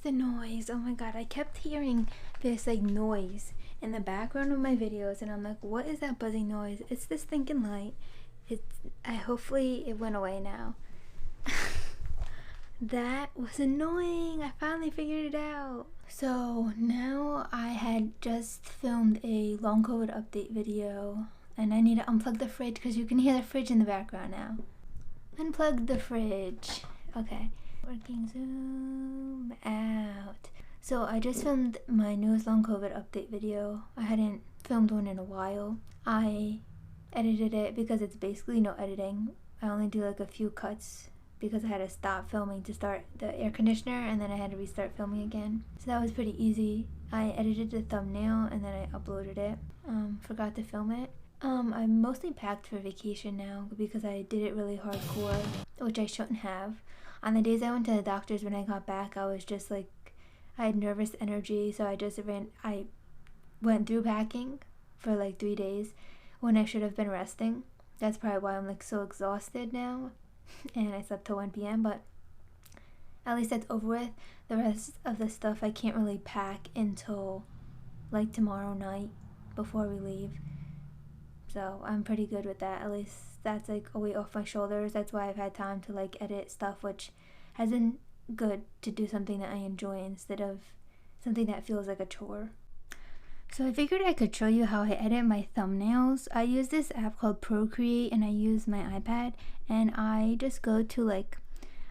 the noise? Oh my god, I kept hearing this like noise in the background of my videos, and I'm like, what is that buzzing noise? It's this thinking light. Hopefully it went away now. That was annoying. I finally figured it out. So now I had just filmed a long COVID update video, and I need to unplug the fridge because you can hear the fridge in the background now. Unplug the fridge. Okay. Working zoom out. So I just filmed my newest long COVID update video. I hadn't filmed one in a while. I edited it because it's basically no editing. I only do like a few cuts because I had to stop filming to start the air conditioner, and then I had to restart filming again. So that was pretty easy. I edited the thumbnail and then I uploaded it. Forgot to film it. I'm mostly packed for vacation now because I did it really hardcore, which I shouldn't have. On the days I went to the doctors when I got back, I was just like, I had nervous energy, so I went through packing for like 3 days when I should have been resting. That's probably why I'm like so exhausted now, and I slept till 1 p.m., but at least that's over with. The rest of the stuff I can't really pack until like tomorrow night before we leave. So I'm pretty good with that. At least that's like a weight off my shoulders. That's why I've had time to like edit stuff, which has been good to do something that I enjoy instead of something that feels like a chore. So I figured I could show you how I edit my thumbnails. I use this app called Procreate, and I use my iPad, and I just go to I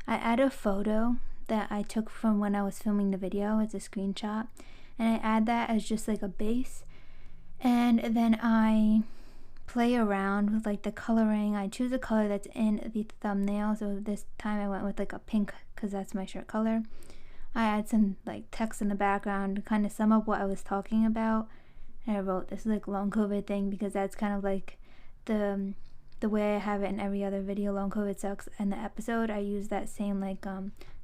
add a photo that I took from when I was filming the video. It's a screenshot, and I add that as just like a base, and then I play around with like the coloring. I choose a color that's in the thumbnail, so this time I went with like a pink because that's my shirt color. I add some like text in the background to kind of sum up what I was talking about, and I wrote this like long COVID thing because that's kind of like the way I have it in every other video. Long COVID sucks. In the episode I use that same like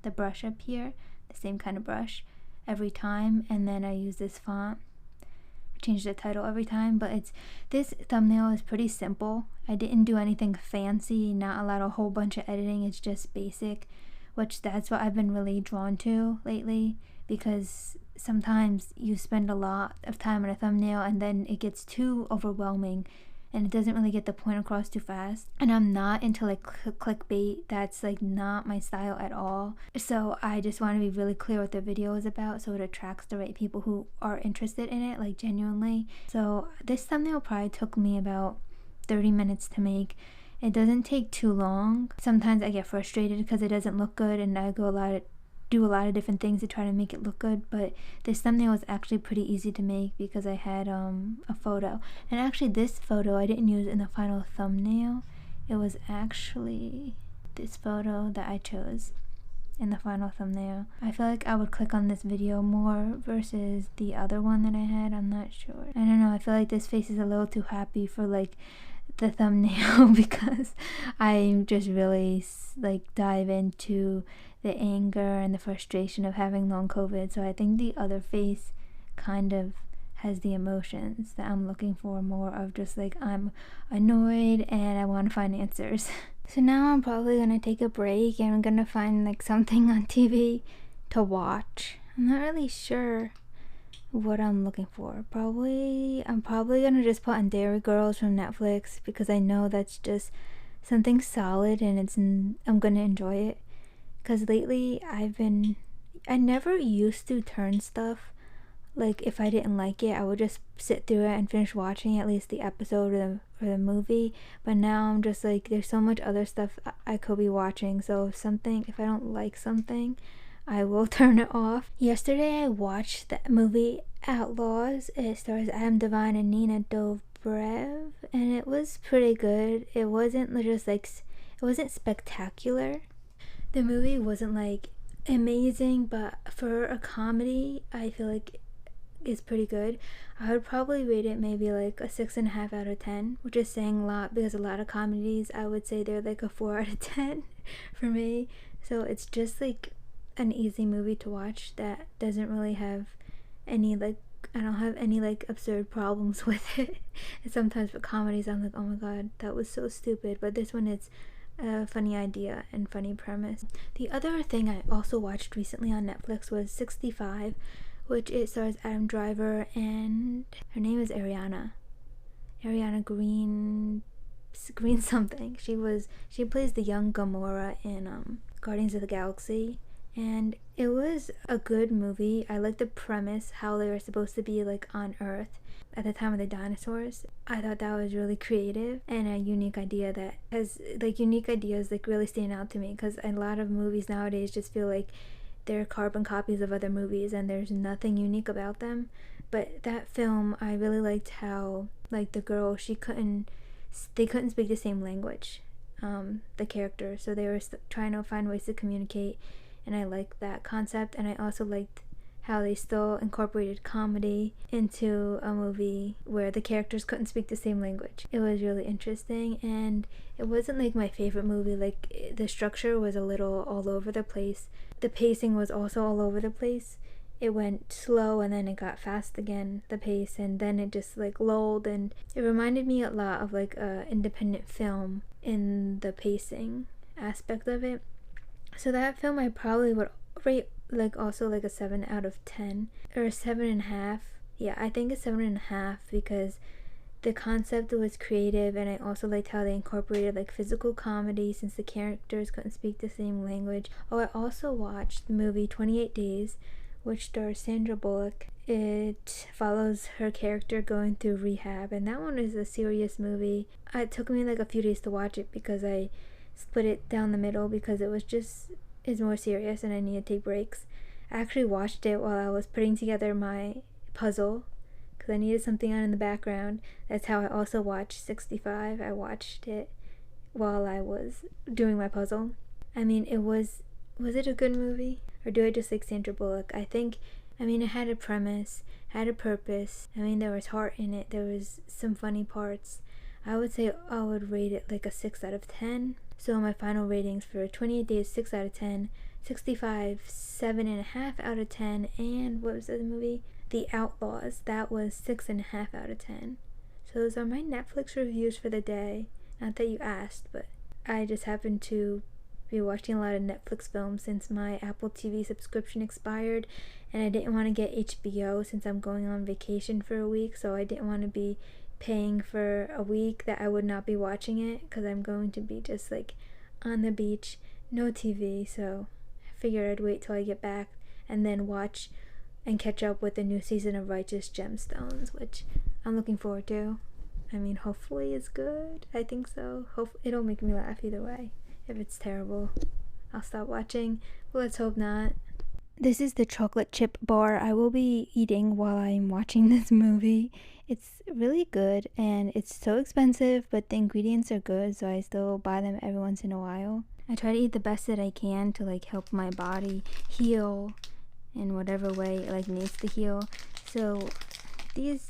the brush up here, the same kind of brush every time, and then I use this font. Change the title every time, but this thumbnail is pretty simple. I didn't do anything fancy, not a whole bunch of editing. It's just basic, which that's what I've been really drawn to lately, because sometimes you spend a lot of time on a thumbnail and then it gets too overwhelming and it doesn't really get the point across too fast. And I'm not into like clickbait. That's like not my style at all. So I just want to be really clear what the video is about so it attracts the right people who are interested in it, like genuinely. So this thumbnail probably took me about 30 minutes to make. It doesn't take too long. Sometimes I get frustrated because it doesn't look good, and I do a lot of different things to try to make it look good, but this thumbnail was actually pretty easy to make because I had a photo. And actually this photo I didn't use in the final thumbnail. It was actually this photo that I chose in the final thumbnail. I feel like I would click on this video more versus the other one that I had. I'm not sure. I don't know, I feel like this face is a little too happy for like the thumbnail because I just really like dive into the anger and the frustration of having long COVID. So I think the other face kind of has the emotions that I'm looking for, more of just like I'm annoyed and I want to find answers. So now I'm probably gonna take a break and I'm gonna find like something on TV to watch. I'm not really sure what I'm looking for. I'm probably gonna just put on Dairy Girls from Netflix because I know that's just something solid and I'm gonna enjoy it. Because lately I never used to turn stuff. Like if I didn't like it, I would just sit through it and finish watching at least the episode or the movie. But now I'm just like, there's so much other stuff I could be watching. So if I don't like something, I will turn it off. Yesterday I watched the movie Outlaws. It stars Adam Devine and Nina Dobrev, and it was pretty good. It wasn't spectacular. The movie wasn't like amazing, but for a comedy, I feel like it's pretty good. I would probably rate it maybe like a 6.5 out of 10, which is saying a lot because a lot of comedies I would say they're like a 4 out of 10 for me. So it's just like an easy movie to watch that doesn't really have any like, I don't have any like absurd problems with it. And sometimes with comedies I'm like, oh my god, that was so stupid, but this one it's a funny idea and funny premise. The other thing I also watched recently on Netflix was 65, which it stars Adam Driver and her name is Ariana Green something. She plays the young Gamora in Guardians of the Galaxy, and it was a good movie. I liked the premise, how they were supposed to be like on Earth at the time of the dinosaurs. I thought that was really creative and a unique idea that has like unique ideas like really stand out to me, because a lot of movies nowadays just feel like they're carbon copies of other movies and there's nothing unique about them. But that film, I really liked how like the girl, they couldn't speak the same language, the characters, so they were trying to find ways to communicate, and I liked that concept. And I also liked how they still incorporated comedy into a movie where the characters couldn't speak the same language. It was really interesting, and it wasn't like my favorite movie. Like, the structure was a little all over the place. The pacing was also all over the place. It went slow and then it got fast again, the pace, and then it just like lulled, and it reminded me a lot of like a independent film in the pacing aspect of it. So that film I probably would rate like also like a 7 out of 10 or a 7.5. Yeah, I think a 7.5 because the concept was creative, and I also liked how they incorporated like physical comedy since the characters couldn't speak the same language. Oh, I also watched the movie 28 Days, which stars Sandra Bullock. It follows her character going through rehab, and that one is a serious movie. It took me like a few days to watch it because I split it down the middle because it's more serious and I need to take breaks. I actually watched it while I was putting together my puzzle because I needed something on in the background. That's how I also watched 65. I watched it while I was doing my puzzle. I mean, was it a good movie? Or do I just like Sandra Bullock? it had a premise, had a purpose. I mean, there was heart in it. There was some funny parts. I would say I would rate it like a 6 out of 10. So my final ratings for 28 Days, 6 out of 10. 65, 7.5 out of 10. And what was the other movie? The Outlaws. That was 6.5 out of 10. So those are my Netflix reviews for the day. Not that you asked, but I just happened to be watching a lot of Netflix films since my Apple TV subscription expired, and I didn't want to get HBO since I'm going on vacation for a week, so I didn't want to be paying for a week that I would not be watching it because I'm going to be just like on the beach, no TV. So I figured I'd wait till I get back and then watch and catch up with the new season of Righteous Gemstones, which I'm looking forward to. I mean, hopefully it's good. I think so. It'll make me laugh either way. If it's terrible, I'll stop watching, but let's hope not. This is the chocolate chip bar I will be eating while I'm watching this movie. It's really good, and it's so expensive, but the ingredients are good, so I still buy them every once in a while. I try to eat the best that I can to like help my body heal in whatever way it like needs to heal. So they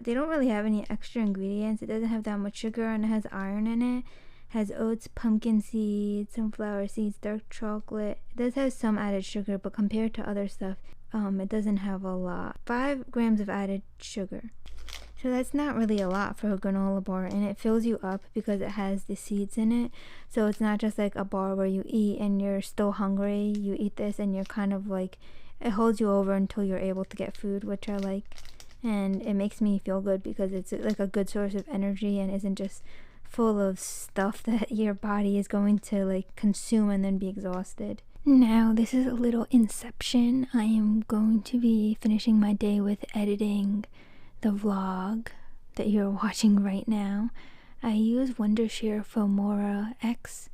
don't really have any extra ingredients. It doesn't have that much sugar, and it has iron in it. Has oats, pumpkin seeds, sunflower seeds, dark chocolate. It does have some added sugar, but compared to other stuff, it doesn't have a lot. 5 grams of added sugar. So that's not really a lot for a granola bar, and it fills you up because it has the seeds in it. So it's not just like a bar where you eat and you're still hungry. You eat this and you're kind of like, it holds you over until you're able to get food, which I like. And it makes me feel good because it's like a good source of energy and isn't just full of stuff that your body is going to like consume and then be exhausted. Now this is a little inception. I am going to be finishing my day with editing the vlog that you're watching right now. I use Wondershare Filmora X,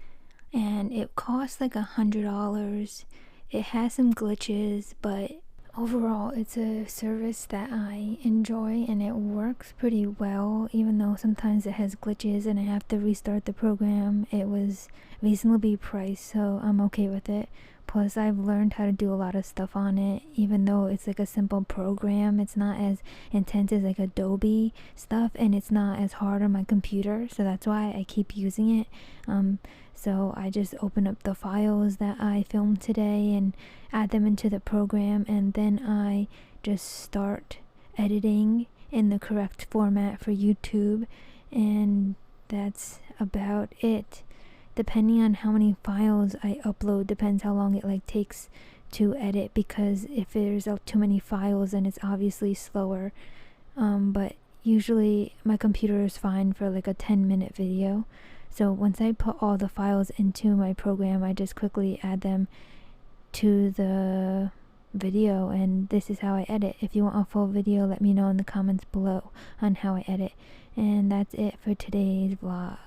and it costs like $100. It has some glitches, but overall it's a service that I enjoy and it works pretty well, even though sometimes it has glitches and I have to restart the program. It was reasonably priced, so I'm okay with it. Plus I've learned how to do a lot of stuff on it. Even though it's like a simple program, it's not as intense as like Adobe stuff, and it's not as hard on my computer, so that's why I keep using it. So I just open up the files that I filmed today and add them into the program, and then I just start editing in the correct format for YouTube, and that's about it. depending on how many files I upload depends how long it like takes to edit, because if there's too many files then it's obviously slower. But usually my computer is fine for like a 10-minute video. So once I put all the files into my program, I just quickly add them to the video, and this is how I edit. If you want a full video, let me know in the comments below on how I edit. And that's it for today's vlog.